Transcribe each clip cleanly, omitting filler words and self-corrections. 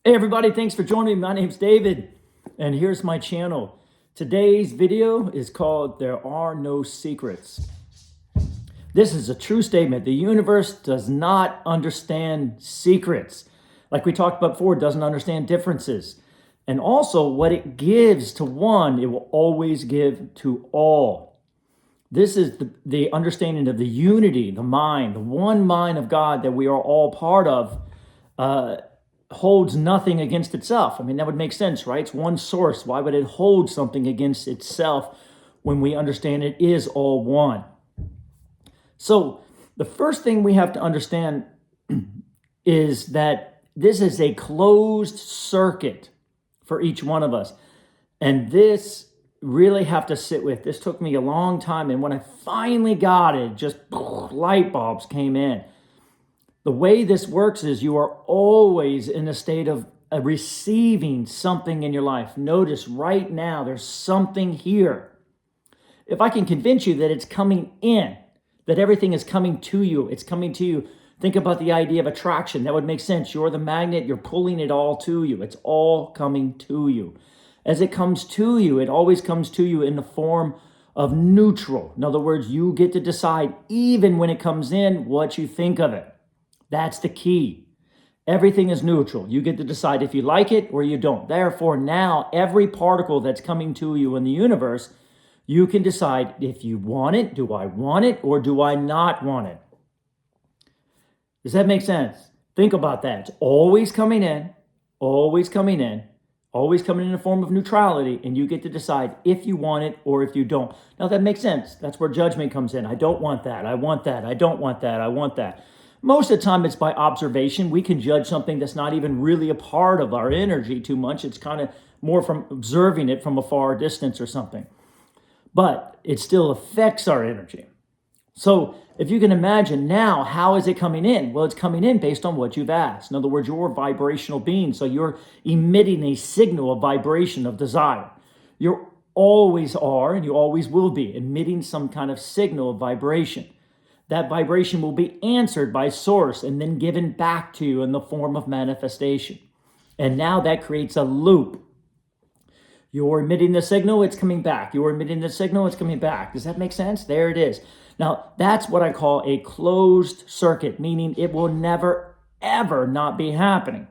Hey everybody, thanks for joining me. My name's David, and here's my channel. Today's video is called There Are No Secrets. This is a true statement. The universe does not understand secrets. Like we talked about before, it doesn't understand differences. And also, what it gives to one, it will always give to all. This is the understanding of the unity, the mind, the one mind of God that we are all part of, holds nothing against itself. I mean, that would make sense, right? It's one source. Why would it hold something against itself when we understand it is all one? So the first thing we have to understand is that this is a closed circuit for each one of us. And this really have to sit with. This took me a long time. And when I finally got it, just light bulbs came in. The way this works is you are always in a state of receiving something in your life. Notice right now, there's something here. If I can convince you that it's coming in, that everything is coming to you, it's coming to you. Think about the idea of attraction. That would make sense. You're the magnet. You're pulling it all to you. It's all coming to you. As it comes to you, it always comes to you in the form of neutral. In other words, you get to decide, even when it comes in, what you think of it. That's the key. Everything is neutral. You get to decide if you like it or you don't. Therefore, now every particle that's coming to you in the universe, you can decide if you want it, do I want it, or do I not want it? Does that make sense? Think about that. It's always coming in, always coming in, always coming in the form of neutrality, and you get to decide if you want it or if you don't. Now that makes sense. That's where judgment comes in. I don't want that. I want that. I don't want that. I want that. Most of the time it's by observation. We can judge something that's not even really a part of our energy too much. It's kind of more from observing it from a far distance or something. But it still affects our energy. So if you can imagine now, how is it coming in? Well, it's coming in based on what you've asked. In other words, you're a vibrational being. So you're emitting a signal of vibration, of desire. You always are, and you always will be, emitting some kind of signal of vibration. That vibration will be answered by source and then given back to you in the form of manifestation. And now that creates a loop. You're emitting the signal, it's coming back. You're emitting the signal, it's coming back. Does that make sense? There it is. Now, that's what I call a closed circuit, meaning it will never, ever not be happening.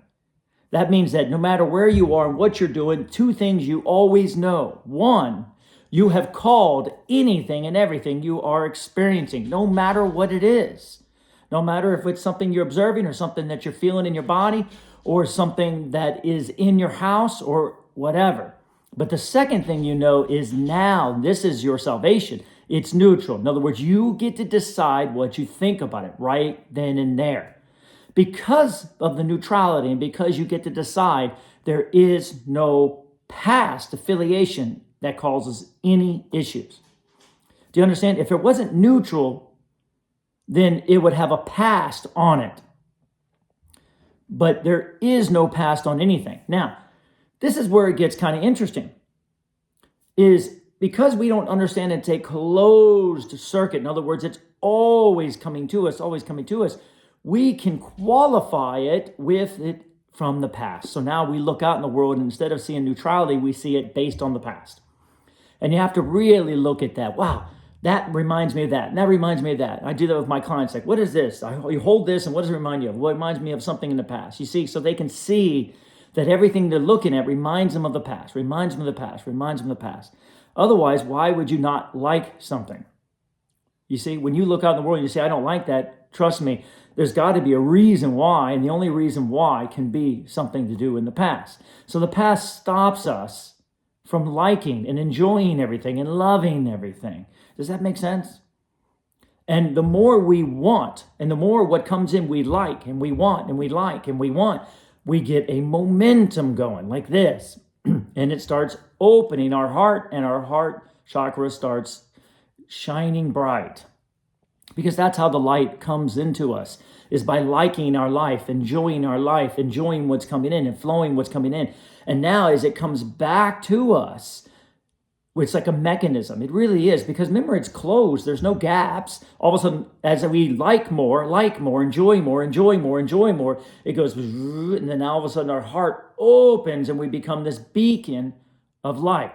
That means that no matter where you are and what you're doing, two things you always know. One, you have called anything and everything you are experiencing, no matter what it is. No matter if it's something you're observing or something that you're feeling in your body or something that is in your house or whatever. But the second thing you know is now this is your salvation. It's neutral. In other words, you get to decide what you think about it right then and there. Because of the neutrality and because you get to decide, there is no past affiliation that causes any issues. Do you understand? If it wasn't neutral, then it would have a past on it. But there is no past on anything. Now, this is where it gets kind of interesting. Is because we don't understand it's a closed circuit. In other words, it's always coming to us, always coming to us. We can qualify it with it from the past. So now we look out in the world and instead of seeing neutrality, we see it based on the past. And you have to really look at that. Wow, that reminds me of that. And that reminds me of that. I do that with my clients. Like, what is this? You hold this, and what does it remind you of? Well, it reminds me of something in the past. You see, so they can see that everything they're looking at reminds them of the past, reminds them of the past, reminds them of the past. Otherwise, why would you not like something? You see, when you look out in the world and you say, I don't like that, trust me, there's got to be a reason why, and the only reason why can be something to do in the past. So the past stops us from liking and enjoying everything and loving everything. Does that make sense? And the more we want, and the more what comes in we like, and we want, and we like, and we want, we get a momentum going like this. And it starts opening our heart, and our heart chakra starts shining bright. Because that's how the light comes into us, is by liking our life, enjoying what's coming in and flowing what's coming in. And now as it comes back to us, It's like a mechanism. It really is, because remember, it's closed. There's no gaps. All of a sudden, as we like more, enjoy more, it goes, and then all of a sudden our heart opens and we become this beacon of light.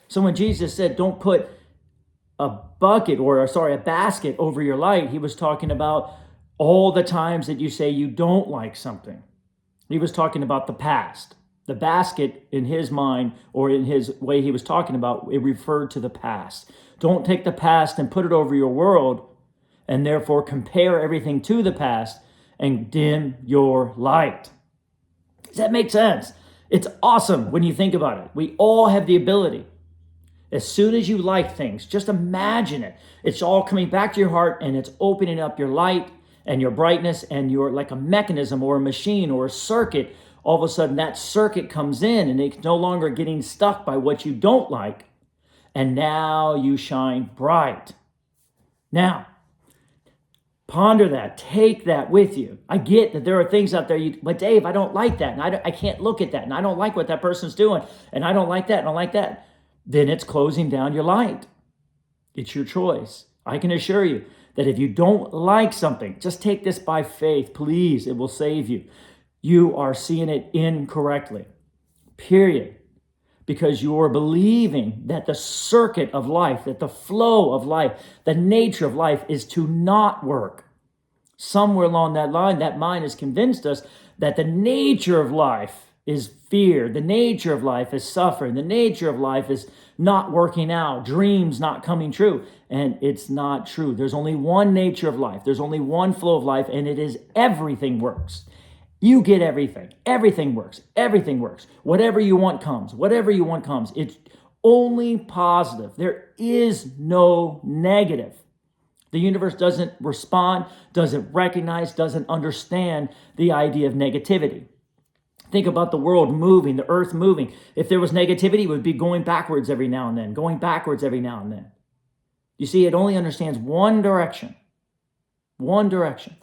So when Jesus said, don't put a basket over your light, he was talking about all the times that you say you don't like something. He was talking about the past. The basket, in his mind, or in his way he was talking about, it referred to the past. Don't take the past and put it over your world, and therefore compare everything to the past and dim your light. Does that make sense? It's awesome when you think about it. We all have the ability. As soon as you like things, just imagine it. It's all coming back to your heart, and it's opening up your light and your brightness, and you're like a mechanism or a machine or a circuit. All of a sudden that circuit comes in and it's no longer getting stuck by what you don't like. And now you shine bright. Now, ponder that. Take that with you. I get that there are things out there, but Dave, I don't like that. And I can't look at that. And I don't like what that person's doing. And I don't like that. And I don't like that. Then it's closing down your light. It's your choice. I can assure you that if you don't like something, just take this by faith, please. It will save you. You are seeing it incorrectly, period. Because you are believing that the circuit of life, that the flow of life, the nature of life is to not work. Somewhere along that line, that mind has convinced us that the nature of life is fear. The nature of life is suffering. The nature of life is not working out, dreams not coming true. And it's not true. There's only one nature of life. There's only one flow of life, and it is everything works. You get everything. Everything works. Everything works. Whatever you want comes. Whatever you want comes. It's only positive. There is no negative. The universe doesn't respond, doesn't recognize, doesn't understand the idea of negativity. Think about the world moving, the earth moving. If there was negativity, it would be going backwards every now and then, going backwards every now and then. You see, it only understands one direction. One direction.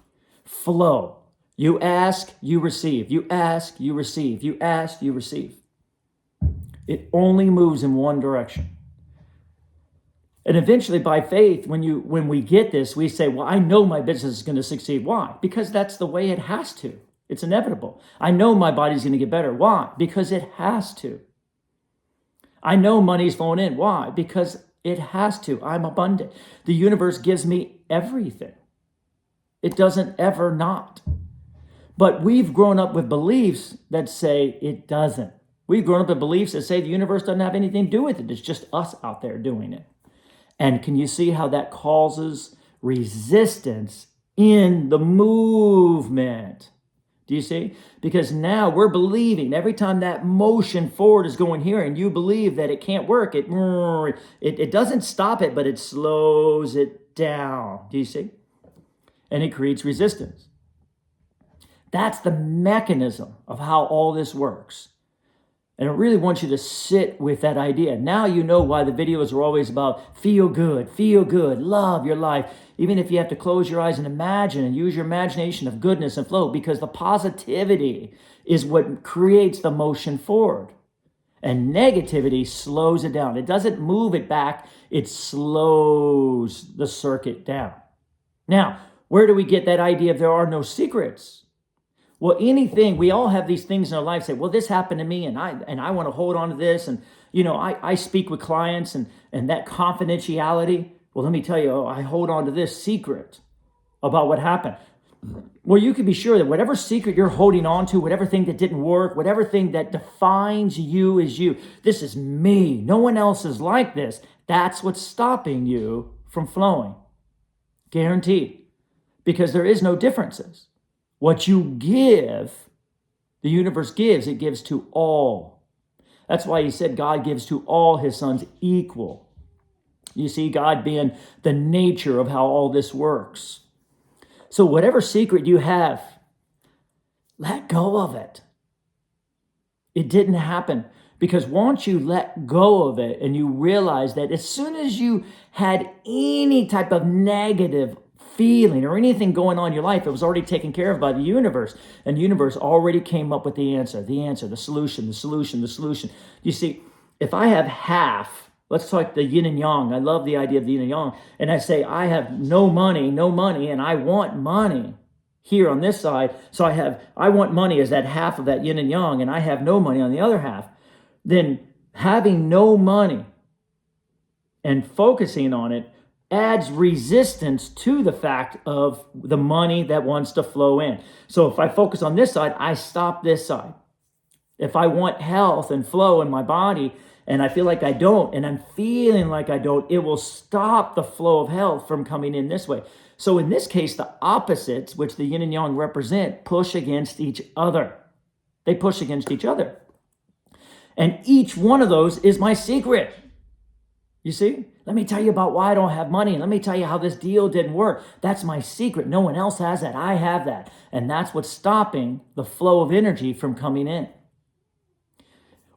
Flow. You ask, you receive. You ask, you receive. You ask, you receive. It only moves in one direction. And eventually, by faith, when we get this, we say, well, I know my business is going to succeed. Why? Because that's the way it has to. It's inevitable. I know my body's going to get better. Why? Because it has to. I know money's flowing in. Why? Because it has to. I'm abundant. The universe gives me everything. It doesn't ever not. But we've grown up with beliefs that say it doesn't. We've grown up with beliefs that say the universe doesn't have anything to do with it. It's just us out there doing it. And can you see how that causes resistance in the movement? Do you see? Because now we're believing every time that motion forward is going here and you believe that it can't work, it doesn't stop it, but it slows it down. Do you see? And it creates resistance. That's the mechanism of how all this works. And I really want you to sit with that idea. Now you know why the videos are always about feel good, love your life. Even if you have to close your eyes and imagine and use your imagination of goodness and flow, because the positivity is what creates the motion forward. And negativity slows it down. It doesn't move it back. It slows the circuit down. Now, where do we get that idea of there are no secrets? Well, anything, we all have these things in our life say, well, this happened to me and I want to hold on to this. And, I speak with clients and that confidentiality. Well, let me tell you, I hold on to this secret about what happened. Well, you can be sure that whatever secret you're holding on to, whatever thing that didn't work, whatever thing that defines you as you, this is me. No one else is like this. That's what's stopping you from flowing. Guaranteed. Because there is no differences. What you give, the universe gives, it gives to all. That's why he said God gives to all his sons equal. You see, God being the nature of how all this works. So whatever secret you have, let go of it. It didn't happen. Because once you let go of it and you realize that as soon as you had any type of negative feeling or anything going on in your life, it was already taken care of by the universe. And the universe already came up with the answer, the solution. You see, if I have half, Let's talk the yin and yang. I love the idea of the yin and yang. And I say, I have no money, and I want money here on this side. So I want money as that half of that yin and yang, and I have no money on the other half. Then having no money and focusing on it adds resistance to the fact of the money that wants to flow in. So if I focus on this side, I stop this side. If I want health and flow in my body and I feel like I don't, and I'm feeling like I don't, it will stop the flow of health from coming in this way. So in this case, the opposites, which the yin and yang represent, push against each other. They push against each other. And each one of those is my secret. You see? Let me tell you about why I don't have money. Let me tell you how this deal didn't work. That's my secret. No one else has that. I have that. And that's what's stopping the flow of energy from coming in.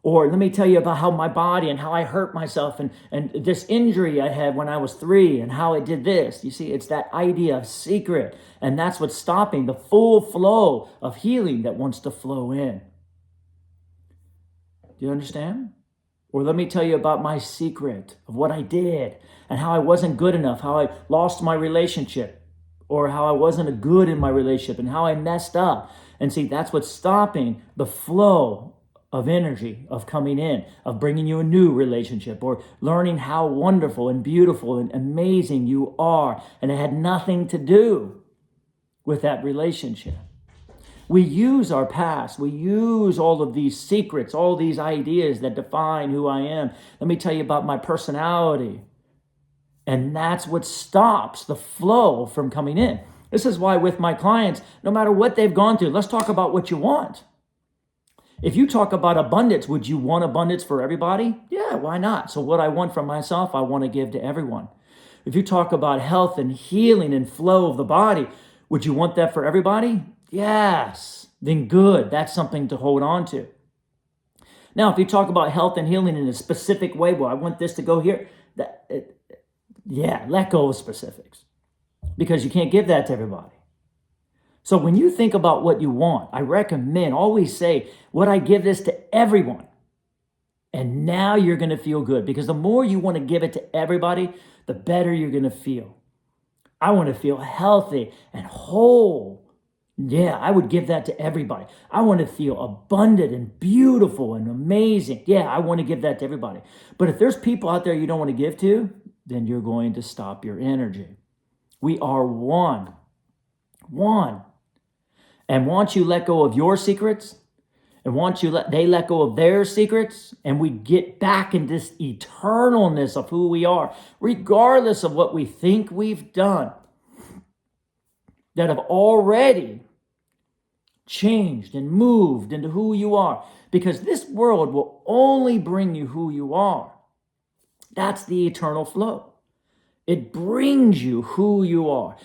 Or let me tell you about how my body and how I hurt myself and this injury I had when I was 3 and how I did this. You see, it's that idea of secret. And that's what's stopping the full flow of healing that wants to flow in. Do you understand? Or let me tell you about my secret of what I did and how I wasn't good enough, how I lost my relationship, or how I wasn't good in my relationship and how I messed up. And see, that's what's stopping the flow of energy, of coming in, of bringing you a new relationship, or learning how wonderful and beautiful and amazing you are. And it had nothing to do with that relationship. We use our past. We use all of these secrets, all these ideas that define who I am. Let me tell you about my personality. And that's what stops the flow from coming in. This is why with my clients, no matter what they've gone through, let's talk about what you want. If you talk about abundance, would you want abundance for everybody? Yeah, why not? So what I want for myself, I want to give to everyone. If you talk about health and healing and flow of the body, would you want that for everybody? Yes, then good. That's something to hold on to. Now, if you talk about health and healing in a specific way, well, I want this to go here. Let go of specifics because you can't give that to everybody. So when you think about what you want, I recommend always say, would I give this to everyone? And now you're going to feel good because the more you want to give it to everybody, the better you're going to feel. I want to feel healthy and whole. Yeah, I would give that to everybody. I want to feel abundant and beautiful and amazing. Yeah, I want to give that to everybody. But if there's people out there you don't want to give to, then you're going to stop your energy. We are one. One. And once you let go of your secrets, and once they let go of their secrets, and we get back in this eternalness of who we are, regardless of what we think we've done, that have already changed and moved into who you are. Because this world will only bring you who you are. That's the eternal flow. It brings you who you are.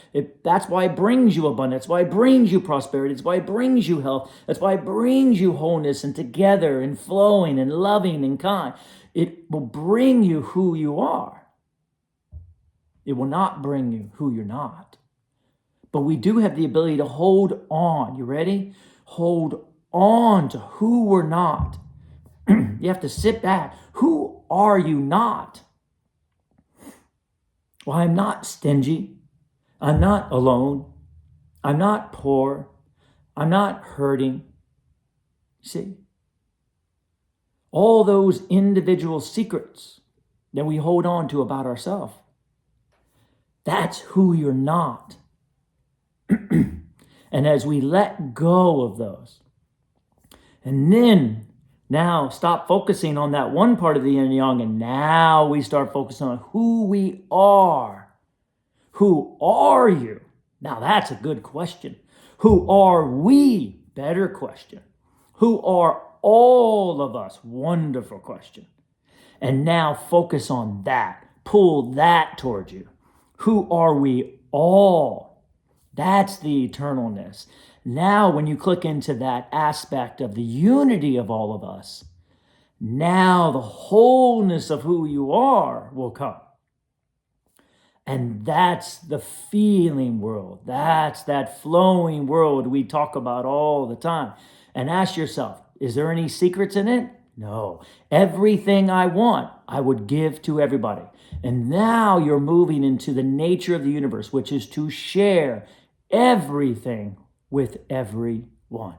That's why it brings you abundance. That's why it brings you prosperity. That's why it brings you health. That's why it brings you wholeness and together and flowing and loving and kind. It will bring you who you are. It will not bring you who you're not. But we do have the ability to hold on. You ready? Hold on to who we're not. You have to sit back. Who are you not? Well, I'm not stingy. I'm not alone. I'm not poor. I'm not hurting. See? All those individual secrets that we hold on to about ourselves. That's who you're not. And as we let go of those, and then now stop focusing on that one part of the yin and yang, and now we start focusing on who we are. Who are you? Now that's a good question. Who are we? Better question. Who are all of us? Wonderful question. And now focus on that. Pull that towards you. Who are we all? That's the eternalness. Now, when you click into that aspect of the unity of all of us, now the wholeness of who you are will come. And that's the feeling world. That's that flowing world we talk about all the time. And ask yourself, is there any secrets in it? No, everything I want, I would give to everybody. And now you're moving into the nature of the universe, which is to share everything with everyone.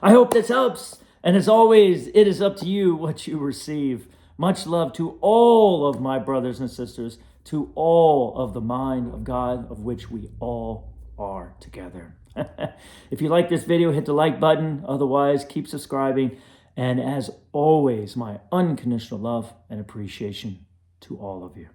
I hope this helps. And as always, it is up to you what you receive. Much love to all of my brothers and sisters, to all of the mind of God, of which we all are together. If you like this video, hit the like button. Otherwise, keep subscribing. And as always, my unconditional love and appreciation to all of you.